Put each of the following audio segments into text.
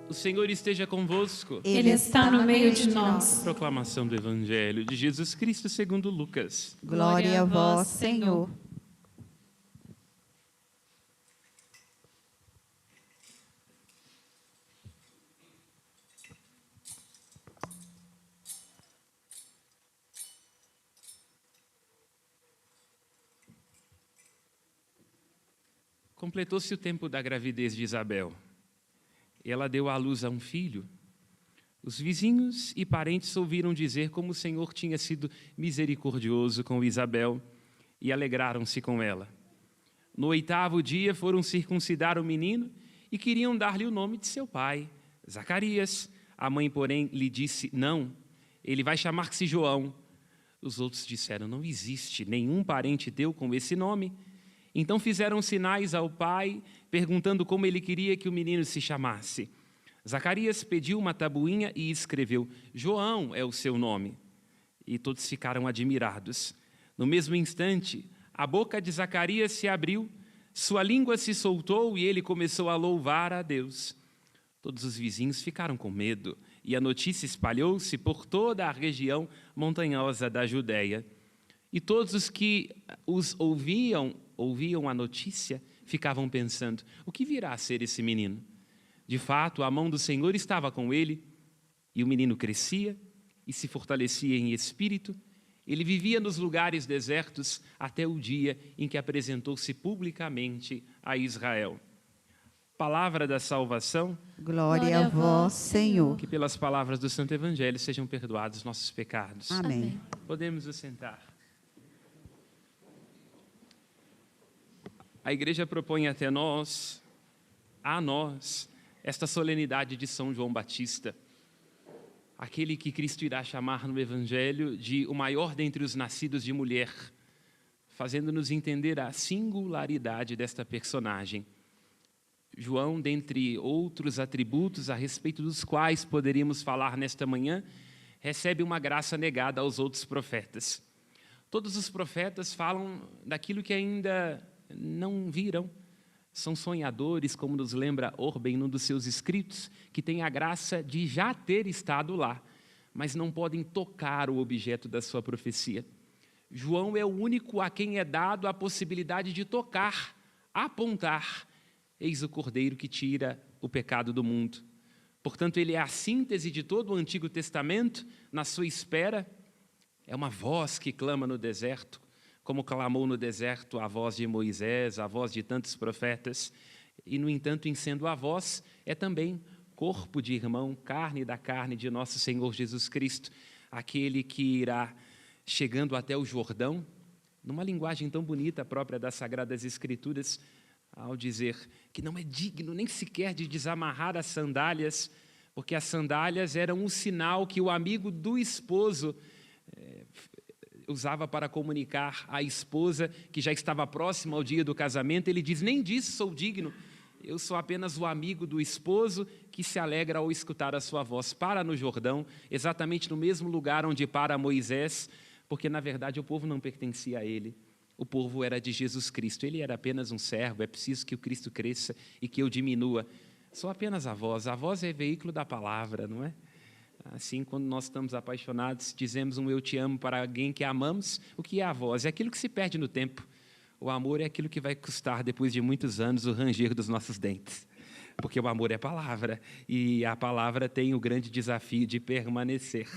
O Senhor esteja convosco. Ele está no meio de nós. Proclamação do Evangelho de Jesus Cristo segundo Lucas. Glória a vós, Senhor. Completou-se o tempo da gravidez de Isabel. Ela deu à luz a um filho. Os vizinhos e parentes ouviram dizer como o Senhor tinha sido misericordioso com Isabel e alegraram-se com ela. No 8º dia foram circuncidar o menino e queriam dar-lhe o nome de seu pai, Zacarias. A mãe, porém, lhe disse, não, ele vai chamar-se João. Os outros disseram, não existe nenhum parente teu com esse nome. Então fizeram sinais ao pai, perguntando como ele queria que o menino se chamasse. Zacarias pediu uma tabuinha e escreveu, João é o seu nome. E todos ficaram admirados. No mesmo instante, a boca de Zacarias se abriu, sua língua se soltou e ele começou a louvar a Deus. Todos os vizinhos ficaram com medo e a notícia espalhou-se por toda a região montanhosa da Judéia. E todos os que os ouviam a notícia, ficavam pensando, o que virá a ser esse menino? De fato, a mão do Senhor estava com ele, e o menino crescia e se fortalecia em espírito. Ele vivia nos lugares desertos até o dia em que apresentou-se publicamente a Israel. Palavra da salvação. Glória a vós, Senhor. Que pelas palavras do Santo Evangelho sejam perdoados nossos pecados. Amém. Podemos nos sentar. A igreja propõe a nós, esta solenidade de São João Batista, aquele que Cristo irá chamar no Evangelho de o maior dentre os nascidos de mulher, fazendo-nos entender a singularidade desta personagem. João, dentre outros atributos a respeito dos quais poderíamos falar nesta manhã, recebe uma graça negada aos outros profetas. Todos os profetas falam daquilo que ainda não viram, são sonhadores, como nos lembra Orben num dos seus escritos, que têm a graça de já ter estado lá, mas não podem tocar o objeto da sua profecia. João é o único a quem é dado a possibilidade de tocar, apontar, eis o Cordeiro que tira o pecado do mundo. Portanto, ele é a síntese de todo o Antigo Testamento, na sua espera, é uma voz que clama no deserto, como clamou no deserto a voz de Moisés, a voz de tantos profetas, e, no entanto, em sendo a voz, é também corpo de irmão, carne da carne de nosso Senhor Jesus Cristo, aquele que irá chegando até o Jordão, numa linguagem tão bonita própria das Sagradas Escrituras, ao dizer que não é digno nem sequer de desamarrar as sandálias, porque as sandálias eram um sinal que o amigo do esposo usava para comunicar à esposa que já estava próxima ao dia do casamento. Ele diz, nem disso sou digno, eu sou apenas o amigo do esposo que se alegra ao escutar a sua voz. Para no Jordão, exatamente no mesmo lugar onde para Moisés, porque na verdade o povo não pertencia a ele, o povo era de Jesus Cristo, ele era apenas um servo, é preciso que o Cristo cresça e que eu diminua. Sou apenas a voz é veículo da palavra, não é? Assim, quando nós estamos apaixonados, dizemos um eu te amo para alguém que amamos, o que é a voz? É aquilo que se perde no tempo. O amor é aquilo que vai custar, depois de muitos anos, o ranger dos nossos dentes. Porque o amor é palavra, e a palavra tem o grande desafio de permanecer,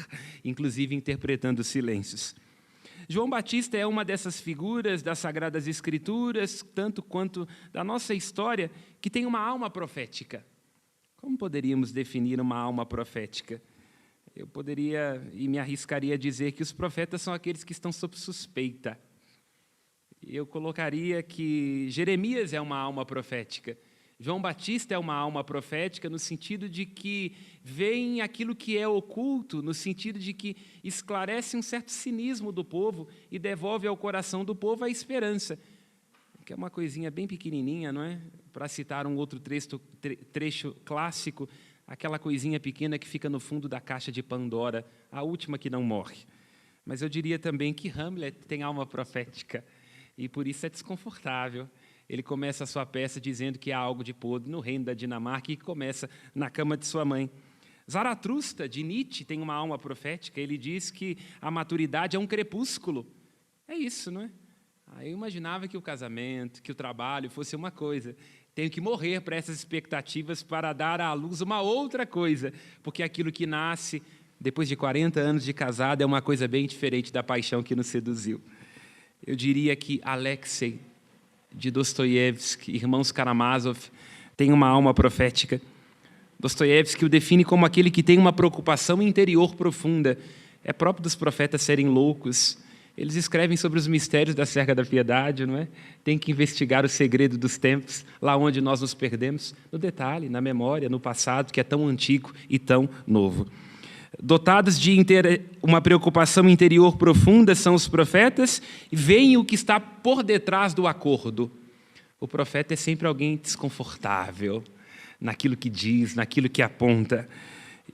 inclusive interpretando silêncios. João Batista é uma dessas figuras das Sagradas Escrituras, tanto quanto da nossa história, que tem uma alma profética. Como poderíamos definir uma alma profética? Eu poderia e me arriscaria a dizer que os profetas são aqueles que estão sob suspeita. Eu colocaria que Jeremias é uma alma profética. João Batista é uma alma profética no sentido de que vem aquilo que é oculto, no sentido de que esclarece um certo cinismo do povo e devolve ao coração do povo a esperança. Que é uma coisinha bem pequenininha, não é? Para citar um outro trecho clássico, aquela coisinha pequena que fica no fundo da caixa de Pandora, a última que não morre. Mas eu diria também que Hamlet tem alma profética, e por isso é desconfortável. Ele começa a sua peça dizendo que há algo de podre no reino da Dinamarca e que começa na cama de sua mãe. Zaratustra, de Nietzsche, tem uma alma profética. Ele diz que a maturidade é um crepúsculo. É isso, não é? Eu imaginava que o casamento, que o trabalho fosse uma coisa. Tenho que morrer para essas expectativas para dar à luz uma outra coisa, porque aquilo que nasce depois de 40 anos de casado é uma coisa bem diferente da paixão que nos seduziu. Eu diria que Alexei, de Dostoiévski, Irmãos Karamazov, tem uma alma profética. Dostoiévski o define como aquele que tem uma preocupação interior profunda. É próprio dos profetas serem loucos. Eles escrevem sobre os mistérios da Serra da Piedade, não é? Tem que investigar o segredo dos tempos, lá onde nós nos perdemos, no detalhe, na memória, no passado, que é tão antigo e tão novo. Dotados de uma preocupação interior profunda são os profetas, e veem o que está por detrás do acordo. O profeta é sempre alguém desconfortável naquilo que diz, naquilo que aponta,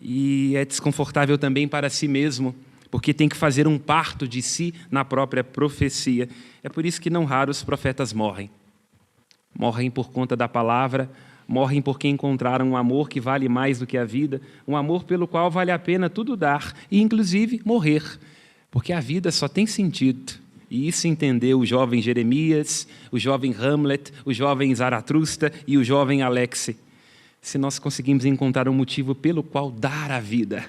e é desconfortável também para si mesmo, porque tem que fazer um parto de si na própria profecia. É por isso que não raro os profetas morrem. Morrem por conta da palavra, morrem porque encontraram um amor que vale mais do que a vida, um amor pelo qual vale a pena tudo dar, e inclusive morrer, porque a vida só tem sentido. E isso entendeu o jovem Jeremias, o jovem Hamlet, o jovem Zaratustra e o jovem Alexei. Se nós conseguimos encontrar um motivo pelo qual dar a vida.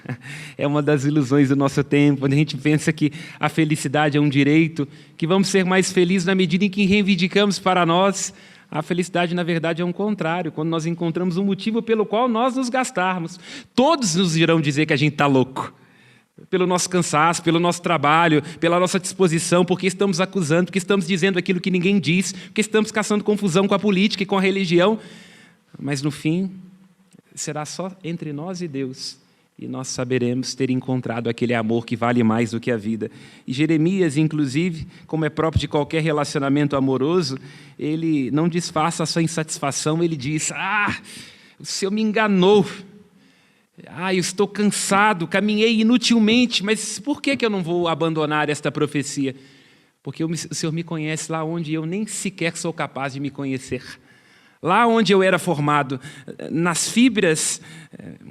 É uma das ilusões do nosso tempo, quando a gente pensa que a felicidade é um direito, que vamos ser mais felizes na medida em que reivindicamos para nós. A felicidade, na verdade, é um contrário, quando nós encontramos um motivo pelo qual nós nos gastarmos. Todos nos irão dizer que a gente está louco, pelo nosso cansaço, pelo nosso trabalho, pela nossa disposição, porque estamos acusando, porque estamos dizendo aquilo que ninguém diz, porque estamos caçando confusão com a política e com a religião. Mas, no fim, será só entre nós e Deus, e nós saberemos ter encontrado aquele amor que vale mais do que a vida. E Jeremias, inclusive, como é próprio de qualquer relacionamento amoroso, ele não disfarça a sua insatisfação, ele diz: o Senhor me enganou, eu estou cansado, caminhei inutilmente, mas por que eu não vou abandonar esta profecia? Porque o Senhor me conhece lá onde eu nem sequer sou capaz de me conhecer. Lá onde eu era formado, nas fibras,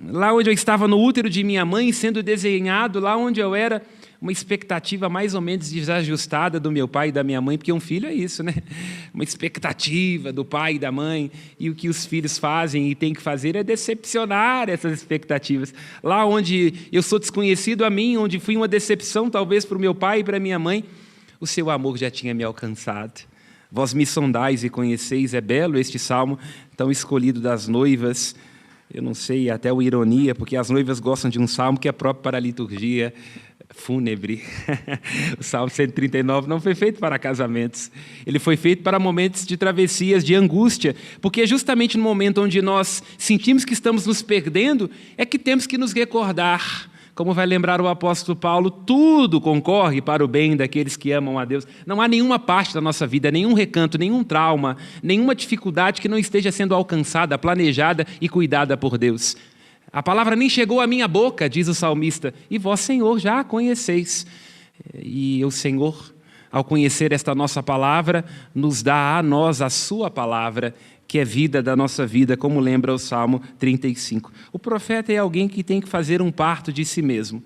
lá onde eu estava no útero de minha mãe sendo desenhado, lá onde eu era uma expectativa mais ou menos desajustada do meu pai e da minha mãe, porque um filho é isso, né? Uma expectativa do pai e da mãe, e o que os filhos fazem e têm que fazer é decepcionar essas expectativas. Lá onde eu sou desconhecido a mim, onde fui uma decepção talvez para o meu pai e para a minha mãe, o seu amor já tinha me alcançado. Vós me sondais e conheceis, é belo este salmo, tão escolhido das noivas. Eu não sei, até uma ironia, porque as noivas gostam de um salmo que é próprio para a liturgia fúnebre. O Salmo 139 não foi feito para casamentos. Ele foi feito para momentos de travessias, de angústia, porque é justamente no momento onde nós sentimos que estamos nos perdendo, é que temos que nos recordar. Como vai lembrar o apóstolo Paulo, tudo concorre para o bem daqueles que amam a Deus. Não há nenhuma parte da nossa vida, nenhum recanto, nenhum trauma, nenhuma dificuldade que não esteja sendo alcançada, planejada e cuidada por Deus. A palavra nem chegou à minha boca, diz o salmista, e vós, Senhor, já a conheceis. E o Senhor, ao conhecer esta nossa palavra, nos dá a nós a sua palavra, que é vida da nossa vida, como lembra o Salmo 35. O profeta é alguém que tem que fazer um parto de si mesmo,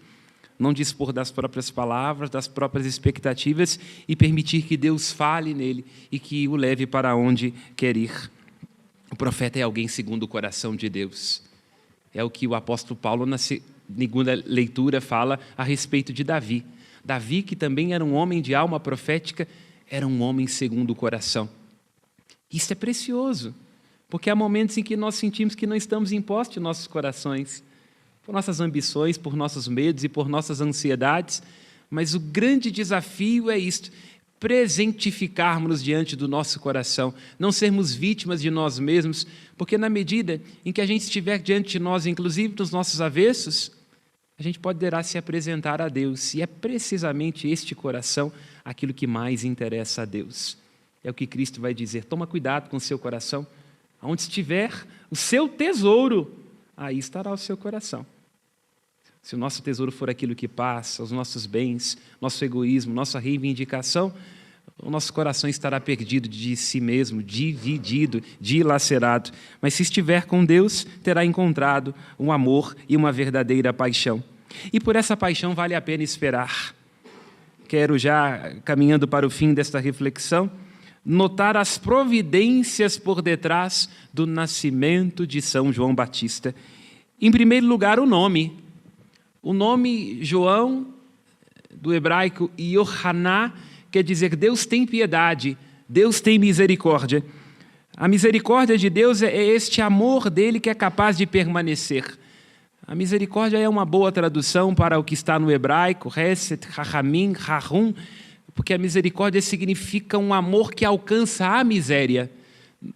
não dispor das próprias palavras, das próprias expectativas e permitir que Deus fale nele e que o leve para onde quer ir. O profeta é alguém segundo o coração de Deus. É o que o apóstolo Paulo, na segunda leitura, fala a respeito de Davi. Davi, que também era um homem de alma profética, era um homem segundo o coração. Isso é precioso, porque há momentos em que nós sentimos que não estamos impostos em nossos corações, por nossas ambições, por nossos medos e por nossas ansiedades, mas o grande desafio é isto, presentificarmos-nos diante do nosso coração, não sermos vítimas de nós mesmos, porque na medida em que a gente estiver diante de nós, inclusive dos nossos avessos, a gente poderá se apresentar a Deus, e é precisamente este coração aquilo que mais interessa a Deus. É o que Cristo vai dizer, toma cuidado com o seu coração, onde estiver o seu tesouro, aí estará o seu coração. Se o nosso tesouro for aquilo que passa, os nossos bens, nosso egoísmo, nossa reivindicação, o nosso coração estará perdido de si mesmo, dividido, dilacerado. Mas se estiver com Deus, terá encontrado um amor e uma verdadeira paixão. E por essa paixão vale a pena esperar. Quero já, caminhando para o fim desta reflexão, notar as providências por detrás do nascimento de São João Batista. Em primeiro lugar, o nome. O nome João, do hebraico Yohaná, quer dizer Deus tem piedade, Deus tem misericórdia. A misericórdia de Deus é este amor dele que é capaz de permanecer. A misericórdia é uma boa tradução para o que está no hebraico, Hesed, Rahamim, Rahum, porque a misericórdia significa um amor que alcança a miséria.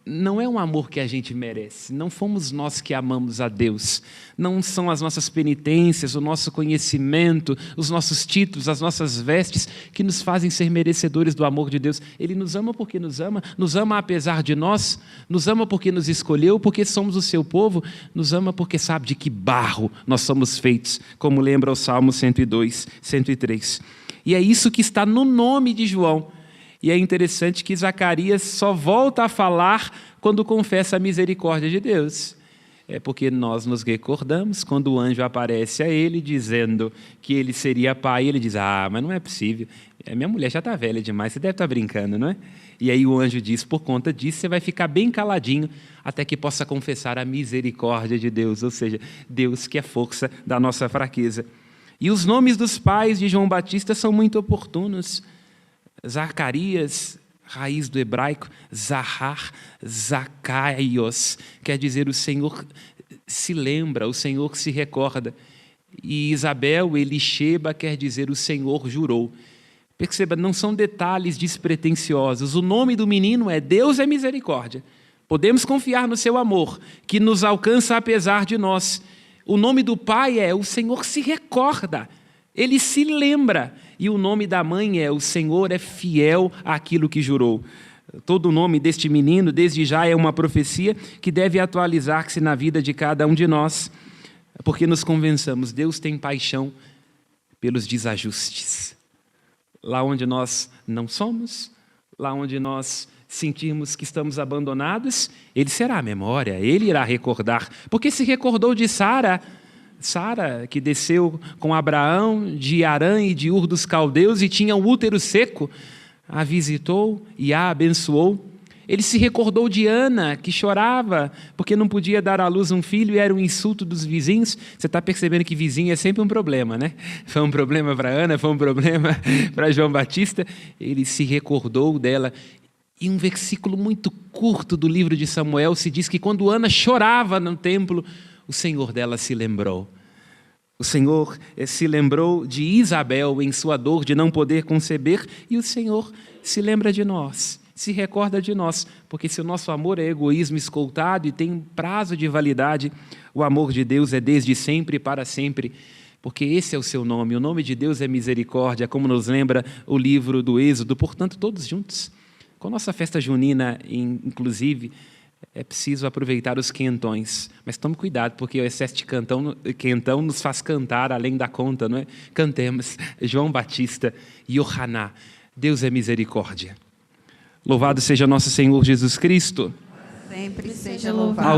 Não é um amor que a gente merece, não fomos nós que amamos a Deus, não são as nossas penitências, o nosso conhecimento, os nossos títulos, as nossas vestes que nos fazem ser merecedores do amor de Deus. Ele nos ama porque nos ama apesar de nós, nos ama porque nos escolheu, porque somos o seu povo, nos ama porque sabe de que barro nós somos feitos, como lembra o Salmo 102, 103. E é isso que está no nome de João. E é interessante que Zacarias só volta a falar quando confessa a misericórdia de Deus. É porque nós nos recordamos quando o anjo aparece a ele dizendo que ele seria pai. Ele diz, mas não é possível, minha mulher já está velha demais, você deve estar brincando, não é? E aí o anjo diz, por conta disso você vai ficar bem caladinho até que possa confessar a misericórdia de Deus, ou seja, Deus que é força da nossa fraqueza. E os nomes dos pais de João Batista são muito oportunos. Zacarias, raiz do hebraico, Zahar, Zacaios, quer dizer o Senhor se lembra, o Senhor se recorda. E Isabel, Elisheba, quer dizer o Senhor jurou. Perceba, não são detalhes despretensiosos. O nome do menino é Deus é misericórdia. Podemos confiar no seu amor, que nos alcança apesar de nós. O nome do pai é o Senhor se recorda, ele se lembra. E o nome da mãe é o Senhor é fiel àquilo que jurou. Todo o nome deste menino, desde já, é uma profecia que deve atualizar-se na vida de cada um de nós, porque nos convençamos, Deus tem paixão pelos desajustes. Lá onde nós não somos, lá onde nós sentirmos que estamos abandonados, Ele será a memória, Ele irá recordar, porque se recordou de Sara, que desceu com Abraão de Harã e de Ur dos Caldeus e tinha um útero seco, a visitou e a abençoou. Ele se recordou de Ana, que chorava porque não podia dar à luz um filho e era um insulto dos vizinhos. Você está percebendo que vizinho é sempre um problema, né? Foi um problema para Ana, foi um problema para João Batista. Ele se recordou dela. E um versículo muito curto do livro de Samuel se diz que quando Ana chorava no templo, o Senhor dela se lembrou. O Senhor se lembrou de Isabel em sua dor de não poder conceber, e o Senhor se lembra de nós, se recorda de nós, porque se o nosso amor é egoísmo escoltado e tem prazo de validade, o amor de Deus é desde sempre e para sempre, porque esse é o seu nome. O nome de Deus é misericórdia, como nos lembra o livro do Êxodo. Portanto, todos juntos, com a nossa festa junina, inclusive, é preciso aproveitar os quentões, mas tome cuidado, porque o excesso de quentão nos faz cantar além da conta, não é? Cantemos João Batista e Yohaná, Deus é misericórdia. Louvado seja nosso Senhor Jesus Cristo. Sempre seja louvado.